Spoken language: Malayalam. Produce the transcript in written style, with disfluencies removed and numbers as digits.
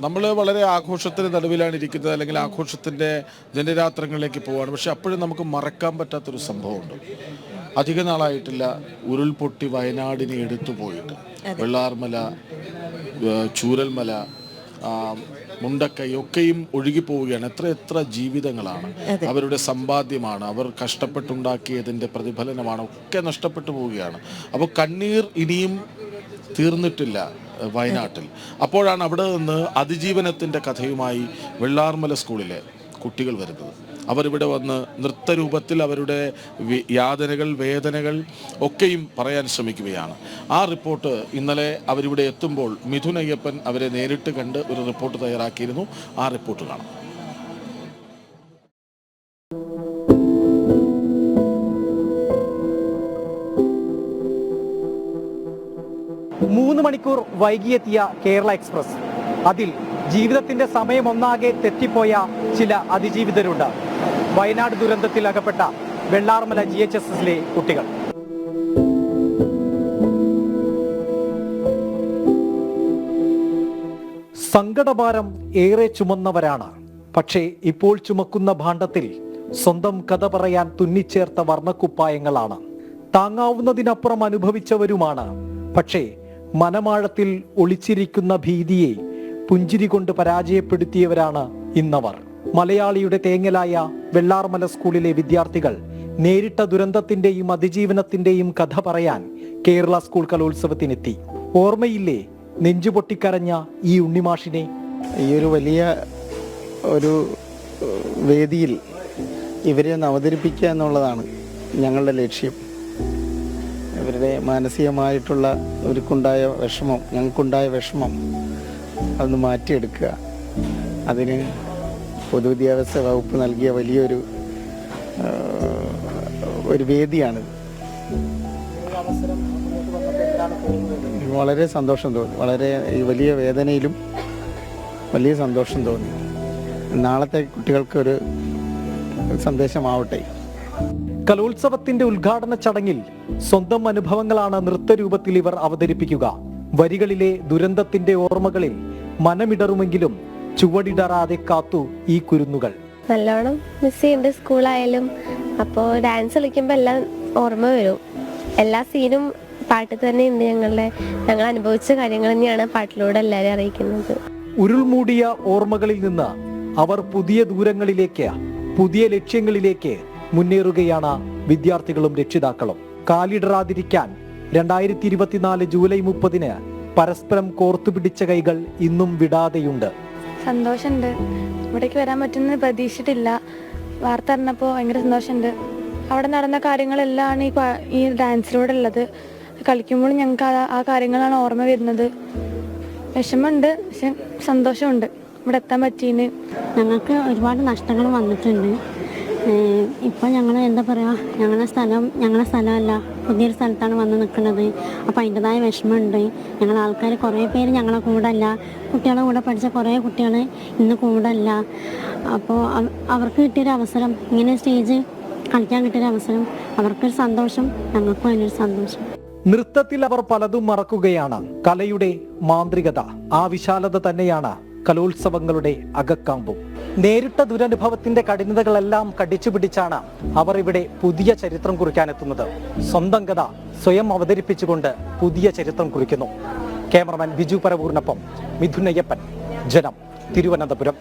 നമ്മൾ വളരെ ആഘോഷത്തിന് നടുവിലാണ് ഇരിക്കുന്നത്, അല്ലെങ്കിൽ ആഘോഷത്തിൻ്റെ ജനരാത്രങ്ങളിലേക്ക് പോവുകയാണ്. പക്ഷെ അപ്പോഴും നമുക്ക് മറക്കാൻ പറ്റാത്തൊരു സംഭവമുണ്ട്. അധിക നാളായിട്ടില്ല ഉരുൾപൊട്ടി വയനാടിനെ എടുത്തു പോയിട്ട്. വെള്ളാർമല, ചൂരൽമല, മുണ്ടക്കൈ ഒക്കെയും ഒഴുകിപ്പോവുകയാണ്. എത്ര ജീവിതങ്ങളാണ്, അവരുടെ സമ്പാദ്യമാണ്, അവർ കഷ്ടപ്പെട്ടുണ്ടാക്കിയതിൻ്റെ പ്രതിഫലനമാണ്, ഒക്കെ നഷ്ടപ്പെട്ടു പോവുകയാണ്. അപ്പോൾ കണ്ണീർ ഇനിയും തീർന്നിട്ടില്ല വയനാട്ടിൽ. അപ്പോഴാണ് അവിടെ നിന്ന് അതിജീവനത്തിൻ്റെ കഥയുമായി വെള്ളാർമല സ്കൂളിലെ കുട്ടികൾ വരുന്നത്. അവരിവിടെ വന്ന് നൃത്തരൂപത്തിൽ അവരുടെ യാതനകൾ, വേദനകൾ ഒക്കെയും പറയാൻ ശ്രമിക്കുകയാണ്. ആ റിപ്പോർട്ട് ഇന്നലെ അവരിവിടെ എത്തുമ്പോൾ മിഥുൻ അയ്യപ്പൻ അവരെ നേരിട്ട് കണ്ട് ഒരു റിപ്പോർട്ട് തയ്യാറാക്കിയിരുന്നു. ആ റിപ്പോർട്ട് കാണാം. മൂന്ന് മണിക്കൂർ വൈകിയെത്തിയ കേരള എക്സ്പ്രസ്. അതിൽ ജീവിതത്തിന്റെ സമയം ഒന്നാകെ തെറ്റിപ്പോയ ചില അതിജീവിതരുണ്ട്. വയനാട് ദുരന്തത്തിൽ അകപ്പെട്ട വെള്ളാർമല GHSSലെ കുട്ടികൾ. സങ്കടഭാരം ഏറെ ചുമന്നവരാണ്. പക്ഷേ ഇപ്പോൾ ചുമക്കുന്ന ഭാണ്ഡത്തിൽ സ്വന്തം കഥ പറയാൻ തുന്നിച്ചേർത്ത വർണ്ണക്കുപ്പായങ്ങളാണ്. താങ്ങാവുന്നതിനപ്പുറം അനുഭവിച്ചവരുമാണ്. പക്ഷേ മനമാഴത്തിൽ ഒളിച്ചിരിക്കുന്ന ഭീതിയെ പുഞ്ചിരി കൊണ്ട് പരാജയപ്പെടുത്തിയവരാണ് ഇന്നവർ. മലയാളിയുടെ തേങ്ങലായ വെള്ളാർമല സ്കൂളിലെ വിദ്യാർത്ഥികൾ നേരിട്ട ദുരന്തത്തിന്റെയും അതിജീവനത്തിന്റെയും കഥ പറയാൻ കേരള സ്കൂൾ കലോത്സവത്തിനെത്തി. ഓർമ്മയില്ലേ നെഞ്ചുപൊട്ടിക്കരഞ്ഞ ഈ ഉണ്ണിമാഷിനെ? ഈ ഒരു വലിയ ഒരു വേദിയിൽ ഇവരെ ഒന്ന് അവതരിപ്പിക്കുക എന്നുള്ളതാണ് ഞങ്ങളുടെ ലക്ഷ്യം. ഇവരുടെ മാനസികമായിട്ടുള്ള ഞങ്ങൾക്കുണ്ടായ വിഷമം അതൊന്ന് മാറ്റിയെടുക്കുക. അതിന് പൊതുവിദ്യാഭ്യാസ വകുപ്പ് നൽകിയ വലിയൊരു വേദിയാണിത്. വളരെ സന്തോഷം തോന്നി. വളരെ ഈ വലിയ വേദനയിലും വലിയ സന്തോഷം തോന്നി. നാളത്തെ കുട്ടികൾക്കൊരു സന്ദേശമാവട്ടെ. കലോത്സവത്തിന്റെ ഉദ്ഘാടന ചടങ്ങിൽ സ്വന്തം അനുഭവങ്ങളാണ് നൃത്തരൂപത്തിൽ ഇവർ അവതരിപ്പിക്കുക. വരികളിലെ ദുരന്തത്തിന്റെ ഓർമ്മകളിൽ മനമിടറുമെങ്കിലും ചുവടിടറാതെ കാത്തു ഈ കുരുന്നുകൾ. നല്ലോണം മിസ് ചെയ്യുന്നുണ്ട് സ്കൂളായാലും. അപ്പോൾ ഡാൻസ് കളിക്കുമ്പോൾ എല്ലാം ഓർമ്മ വരും. എല്ലാ സീനും പാട്ടിൽ തന്നെ ഉണ്ട്. ഞങ്ങൾ അനുഭവിച്ച കാര്യങ്ങൾ തന്നെയാണ് പാട്ടിലൂടെ എല്ലാവരും അറിയിക്കുന്നത്. ഉരുൾമൂടിയ ഓർമ്മകളിൽ നിന്ന് അവർ പുതിയ ദൂരങ്ങളിലേക്ക്, പുതിയ ലക്ഷ്യങ്ങളിലേക്ക് മുന്നേറുകയാണ് വിദ്യാർത്ഥികളും രക്ഷിതാക്കളും. കാലിടറാതിരിക്കാൻ 2024 ജൂലൈ 30 പരസ്പരം കോർത്തുപിടിച്ച കൈകൾ ഇന്നും വിടാതെയുണ്ട്. സന്തോഷമുണ്ട്. ഇവിടേക്ക് വരാൻ പറ്റുമെന്ന് പ്രതീക്ഷിച്ചിട്ടില്ല. വാർത്ത അറിഞ്ഞപ്പോൾ ഭയങ്കര സന്തോഷമുണ്ട്. അവിടെ നടന്ന കാര്യങ്ങളെല്ലാം ഈ ഡാൻസിലൂടെ ഉള്ളത്. കളിക്കുമ്പോൾ ഞങ്ങൾക്ക് ആ കാര്യങ്ങളാണ് ഓർമ്മ വരുന്നത്. വിഷമമുണ്ട്, പക്ഷെ സന്തോഷമുണ്ട് ഇവിടെ എത്താൻ പറ്റിയതിന്. ഞങ്ങൾക്ക് ഒരുപാട് നഷ്ടങ്ങൾ വന്നിട്ടുണ്ട്. ഇപ്പം ഞങ്ങൾ എന്താ പറയുക, ഞങ്ങളുടെ സ്ഥലമല്ല, പുതിയൊരു സ്ഥലത്താണ് വന്ന് നിൽക്കുന്നത്. അപ്പോൾ അതിൻ്റെതായ വിഷമമുണ്ട്. ഞങ്ങൾ ആൾക്കാർ കുറേ പേര് ഞങ്ങളെ കൂടെ അല്ല. കുട്ടികളെ കൂടെ പഠിച്ച കുറേ കുട്ടികൾ ഇന്ന് കൂടെ അല്ല. അപ്പോൾ അവർക്ക് കിട്ടിയൊരു അവസരം, ഇങ്ങനെ സ്റ്റേജ് കളിക്കാൻ കിട്ടിയൊരു അവസരം, അവർക്കൊരു സന്തോഷം, ഞങ്ങൾക്കും അതിനൊരു സന്തോഷം. നൃത്തത്തിൽ അവർ പലതും മറക്കുകയാണ്. കലയുടെ മാന്ത്രികത, ആ വിശാലത തന്നെയാണ് കലോത്സവങ്ങളുടെ അകക്കാമ്പും. നേരിട്ട ദുരനുഭവത്തിന്റെ കഠിനതകളെല്ലാം കടിച്ചു പിടിച്ചാണ് അവർ ഇവിടെ പുതിയ ചരിത്രം കുറിക്കാനെത്തുന്നത്. സ്വന്തം കഥ സ്വയം അവതരിപ്പിച്ചുകൊണ്ട് പുതിയ ചരിത്രം കുറിക്കുന്നു. ക്യാമറമാൻ ബിജു പരവൂരിനൊപ്പം മിഥുൻ അയ്യപ്പൻ, ജനം, തിരുവനന്തപുരം.